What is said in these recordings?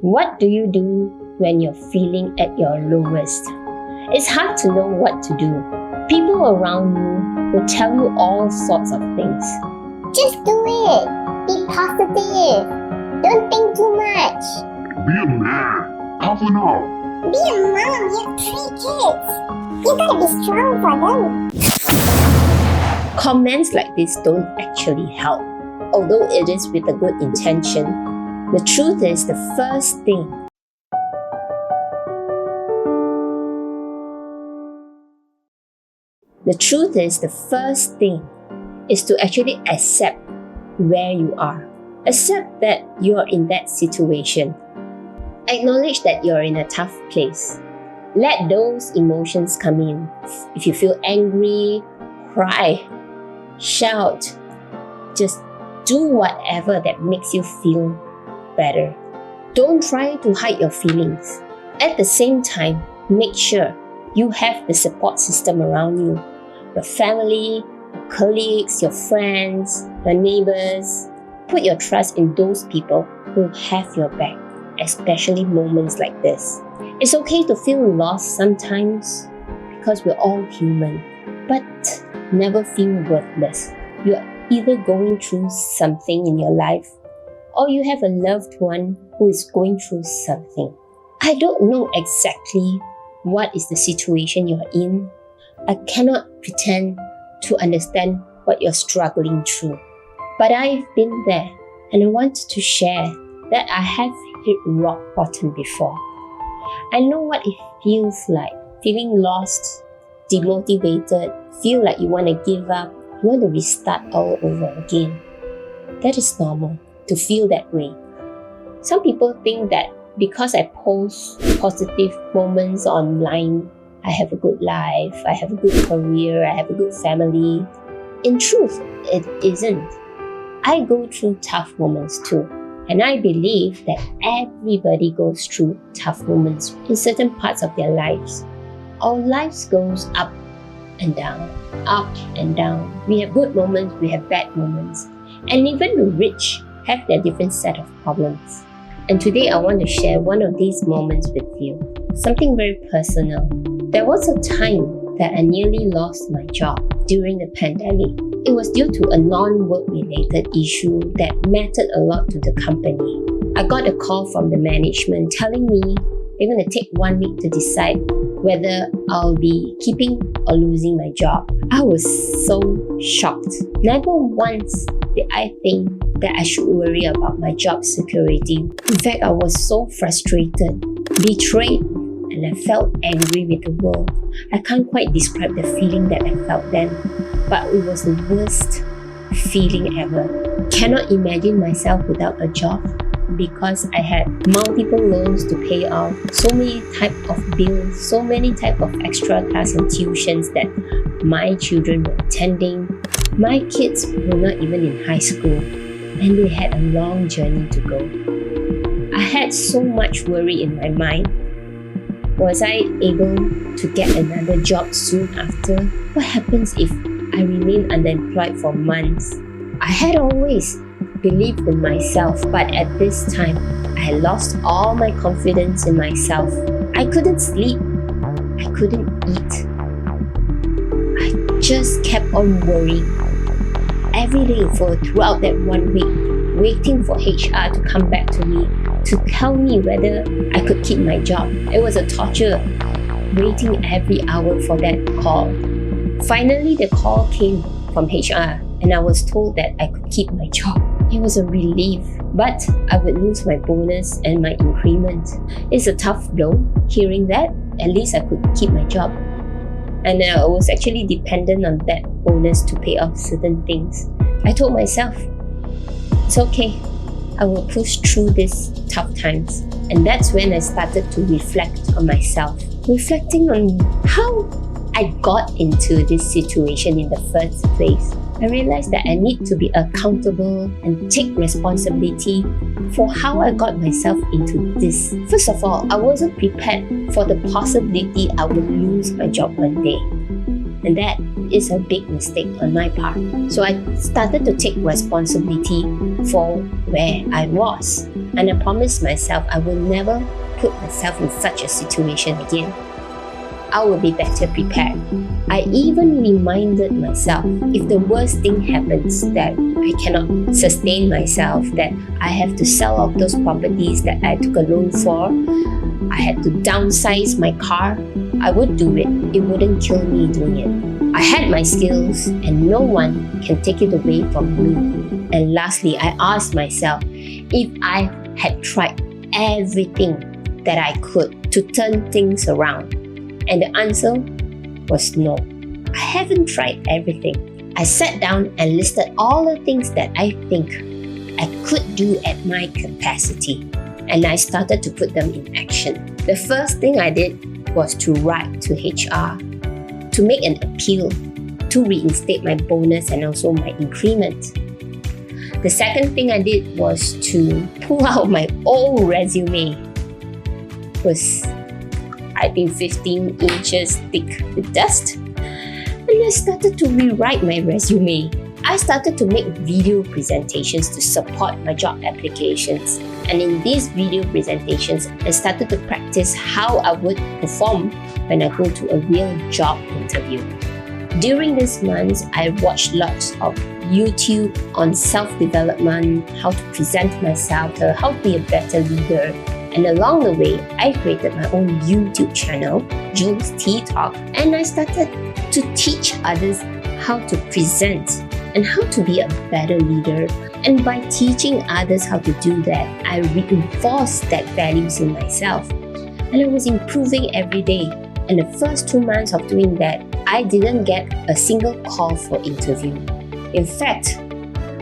What do you do when you're feeling at your lowest? It's hard to know what to do. People around you will tell you all sorts of things. Just do it. Be positive. Don't think too much. Be a man. Toughen up. Be a mom. You have 3 kids. You gotta be strong for them. Comments like this don't actually help. Although it is with a good intention, the truth is the first thing is to actually accept where you are. Accept that you're in that situation. Acknowledge that you're in a tough place. Let those emotions come in. If you feel angry, cry, shout, just do whatever that makes you feel better. Don't try to hide your feelings. At the same time, make sure you have the support system around you. Your family, your colleagues, your friends, your neighbors. Put your trust in those people who have your back, especially moments like this. It's okay to feel lost sometimes because we're all human, but never feel worthless. You're either going through something in your life or you have a loved one who is going through something. I don't know exactly what is the situation you're in. I cannot pretend to understand what you're struggling through. But I've been there, and I wanted to share that I have hit rock bottom before. I know what it feels like, feeling lost, demotivated, feel like you want to give up, you want to restart all over again. That is normal to feel that way. Some people think that because I post positive moments online, I have a good life, I have a good career, I have a good family. In truth, it isn't. I go through tough moments too. And I believe that everybody goes through tough moments in certain parts of their lives. Our lives goes up and down, up and down. We have good moments, we have bad moments. And even the rich have their different set of problems. And today I want to share one of these moments with you. Something very personal. There was a time that I nearly lost my job during the pandemic. It was due to a non-work related issue that mattered a lot to the company. I got a call from the management telling me they're going to take 1 week to decide whether I'll be keeping or losing my job. I was so shocked. Never once did I think that I should worry about my job security. In fact, I was so frustrated, betrayed, and I felt angry with the world. I can't quite describe the feeling that I felt then, but it was the worst feeling ever. Cannot imagine myself without a job because I had multiple loans to pay off, so many type of bills, so many type of extra class and tuitions that my children were attending. My kids were not even in high school and they had a long journey to go. I had so much worry in my mind. Was I able to get another job soon after? What happens if I remain unemployed for months? I had always believed in myself, but at this time, I lost all my confidence in myself. I couldn't sleep. I couldn't eat. I just kept on worrying. Every day throughout that 1 week, waiting for HR to come back to me to tell me whether I could keep my job. It was a torture, waiting every hour for that call. Finally, the call came from HR and I was told that I could keep my job. It was a relief, but I would lose my bonus and my increment. It's a tough blow hearing that. At least I could keep my job. And I was actually dependent on that bonus to pay off certain things. I told myself, it's okay. I will push through these tough times. And that's when I started to reflect on myself. Reflecting on how I got into this situation in the first place. I realized that I need to be accountable and take responsibility for how I got myself into this. First of all, I wasn't prepared for the possibility I would lose my job one day. And that is a big mistake on my part. So I started to take responsibility for where I was. And I promised myself I will never put myself in such a situation again. I will be better prepared. I even reminded myself, if the worst thing happens, that I cannot sustain myself, that I have to sell off those properties that I took a loan for, I had to downsize my car, I would do it. It wouldn't kill me doing it. I had my skills and no one can take it away from me. And lastly, I asked myself if I had tried everything that I could to turn things around. And the answer was no. I haven't tried everything. I sat down and listed all the things that I think I could do at my capacity. And I started to put them in action. The first thing I did was to write to HR, to make an appeal, to reinstate my bonus and also my increment. The second thing I did was to pull out my old resume. It was, I think, 15 inches thick with dust. And I started to rewrite my resume. I started to make video presentations to support my job applications. And in these video presentations, I started to practice how I would perform when I go to a real job interview. During these months, I watched lots of YouTube on self-development, how to present myself, how to be a better leader. And along the way, I created my own YouTube channel, JulesTTALK, and I started to teach others how to present and how to be a better leader. And by teaching others how to do that, I reinforced that values in myself. And I was improving every day. And the first 2 months of doing that, I didn't get a single call for interview. In fact,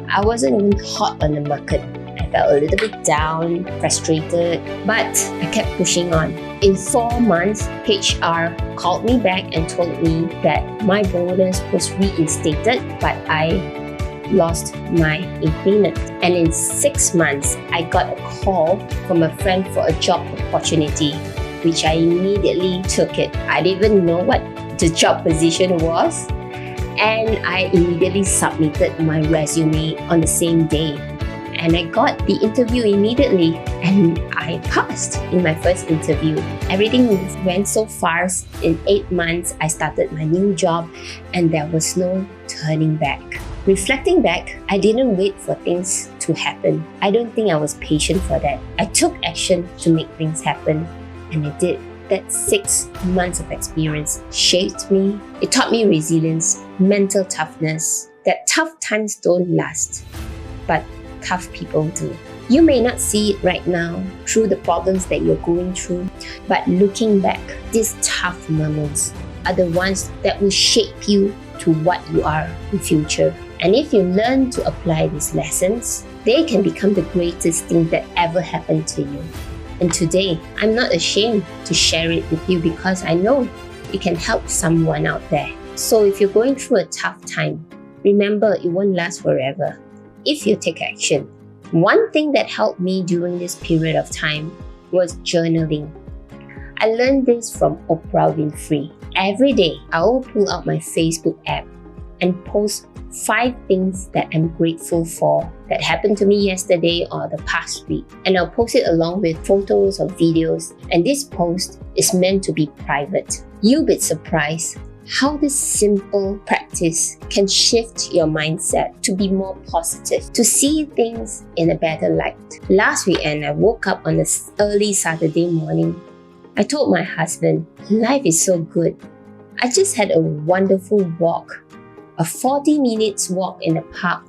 I wasn't even hot on the market. I felt a little bit down, frustrated, but I kept pushing on. In 4 months, HR called me back and told me that my bonus was reinstated, but I lost my increment. And in 6 months, I got a call from a friend for a job opportunity, which I immediately took it. I didn't even know what the job position was, and I immediately submitted my resume on the same day. And I got the interview immediately, and I passed in my first interview. Everything went so fast. In 8 months, I started my new job, and there was no turning back. Reflecting back, I didn't wait for things to happen. I don't think I was patient for that. I took action to make things happen, and it did. That 6 months of experience shaped me. It taught me resilience, mental toughness, that tough times don't last, but tough people do. You may not see it right now through the problems that you're going through, but looking back, these tough moments are the ones that will shape you to what you are in future. And if you learn to apply these lessons, they can become the greatest thing that ever happened to you. And today, I'm not ashamed to share it with you because I know it can help someone out there. So if you're going through a tough time, remember it won't last forever if you take action. One thing that helped me during this period of time was journaling. I learned this from Oprah Winfrey. Every day, I will pull out my Facebook app and post 5 things that I'm grateful for that happened to me yesterday or the past week. And I'll post it along with photos or videos. And this post is meant to be private. You'll be surprised how this simple practice can shift your mindset to be more positive, to see things in a better light. Last weekend, I woke up on an early Saturday morning. I told my husband, life is so good. I just had a wonderful walk, a 40 minutes walk in the park,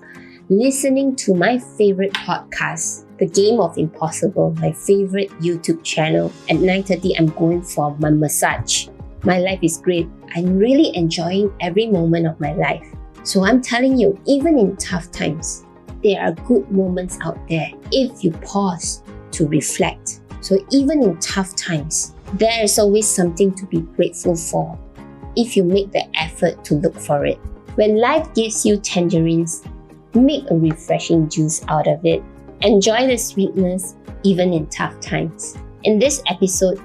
listening to my favorite podcast, The Game of Impossible, my favorite YouTube channel. At 9:30, I'm going for my massage. My life is great. I'm really enjoying every moment of my life. So I'm telling you, even in tough times, there are good moments out there if you pause to reflect. So even in tough times, there is always something to be grateful for if you make the effort to look for it. When life gives you tangerines, make a refreshing juice out of it. Enjoy the sweetness even in tough times. In this episode,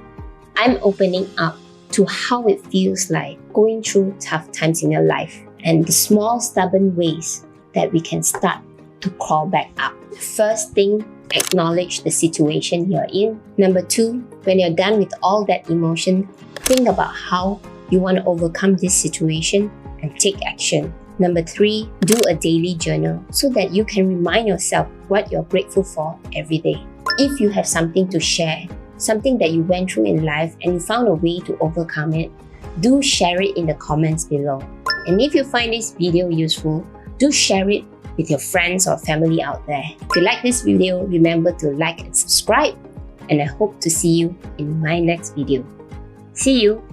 I'm opening up to how it feels like going through tough times in your life and the small stubborn ways that we can start to crawl back up. First thing, acknowledge the situation you're in. Number 2, when you're done with all that emotion, think about how you want to overcome this situation and take action. Number 3, do a daily journal so that you can remind yourself what you're grateful for every day. If you have something to share, something that you went through in life and you found a way to overcome it, do share it in the comments below. And if you find this video useful, do share it with your friends or family out there. If you like this video, remember to like and subscribe, and I hope to see you in my next video. See you!